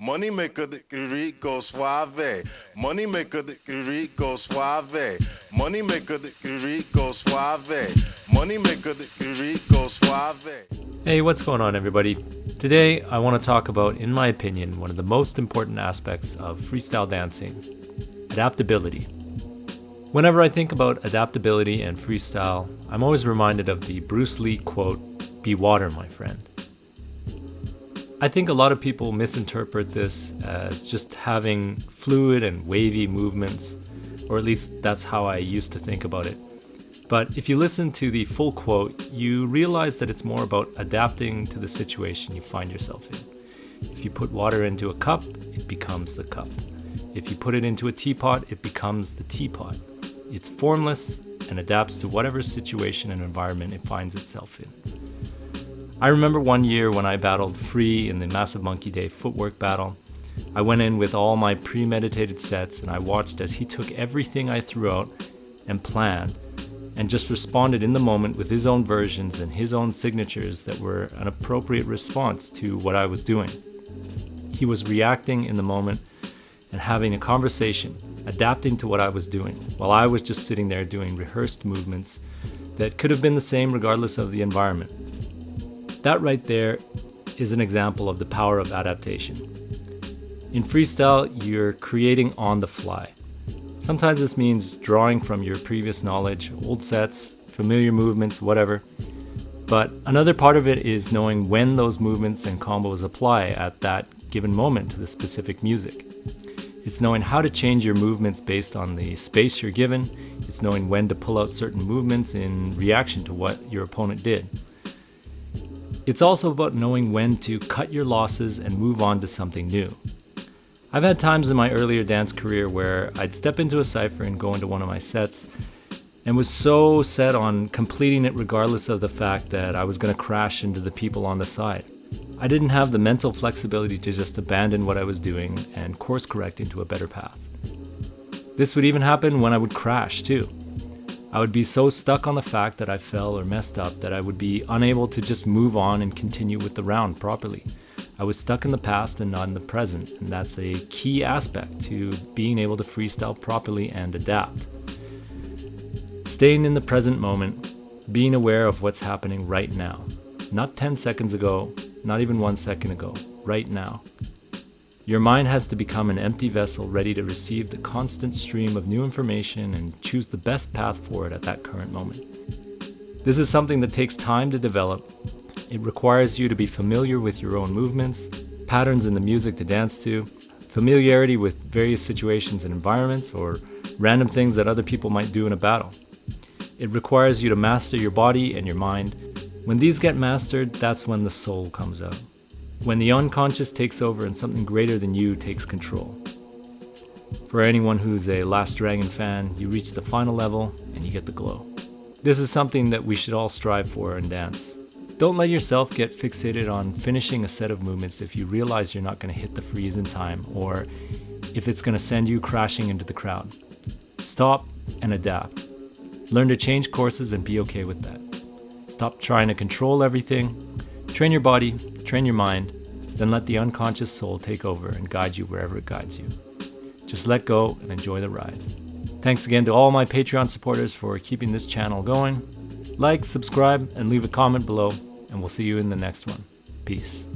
Money maker rico suave. Money maker rico suave. Money maker rico suave. Money maker rico suave. Hey, what's going on, everybody? Today I want to talk about, in my opinion, one of the most important aspects of freestyle dancing: adaptability. Whenever I think about adaptability and freestyle, I'm always reminded of the Bruce Lee quote, "Be water, my friend." I think a lot of people misinterpret this as just having fluid and wavy movements, or at least that's how I used to think about it. But if you listen to the full quote, you realize that it's more about adapting to the situation you find yourself in. If you put water into a cup, it becomes the cup. If you put it into a teapot, it becomes the teapot. It's formless and adapts to whatever situation and environment it finds itself in. I remember one year when I battled Free in the Massive Monkee Day Footwork battle. I went in with all my premeditated sets and I watched as he took everything I threw out and planned and just responded in the moment with his own versions and his own signatures that were an appropriate response to what I was doing. He was reacting in the moment and having a conversation, adapting to what I was doing, while I was just sitting there doing rehearsed movements that could have been the same regardless of the environment. That right there is an example of the power of adaptation. In freestyle, you're creating on the fly. Sometimes this means drawing from your previous knowledge, old sets, familiar movements, whatever. But another part of it is knowing when those movements and combos apply at that given moment to the specific music. It's knowing how to change your movements based on the space you're given. It's knowing when to pull out certain movements in reaction to what your opponent did. It's also about knowing when to cut your losses and move on to something new. I've had times in my earlier dance career where I'd step into a cypher and go into one of my sets and was so set on completing it regardless of the fact that I was going to crash into the people on the side. I didn't have the mental flexibility to just abandon what I was doing and course correct into a better path. This would even happen when I would crash too. I would be so stuck on the fact that I fell or messed up that I would be unable to just move on and continue with the round properly. I was stuck in the past and not in the present, and that's a key aspect to being able to freestyle properly and adapt. Staying in the present moment, being aware of what's happening right now. Not 10 seconds ago, not even 1 second ago, right now. Your mind has to become an empty vessel ready to receive the constant stream of new information and choose the best path forward at that current moment. This is something that takes time to develop. It requires you to be familiar with your own movements, patterns in the music to dance to, familiarity with various situations and environments, or random things that other people might do in a battle. It requires you to master your body and your mind. When these get mastered, that's when the soul comes out. When the unconscious takes over and something greater than you takes control. For anyone who's a Last Dragon fan, you reach the final level and you get the glow. This is something that we should all strive for in dance. Don't let yourself get fixated on finishing a set of movements if you realize you're not going to hit the freeze in time, or if it's going to send you crashing into the crowd. Stop and adapt. Learn to change courses and be okay with that. Stop trying to control everything. Train your body, train your mind, then let the unconscious soul take over and guide you wherever it guides you. Just let go and enjoy the ride. Thanks again to all my Patreon supporters for keeping this channel going. Like, subscribe, and leave a comment below, and we'll see you in the next one. Peace.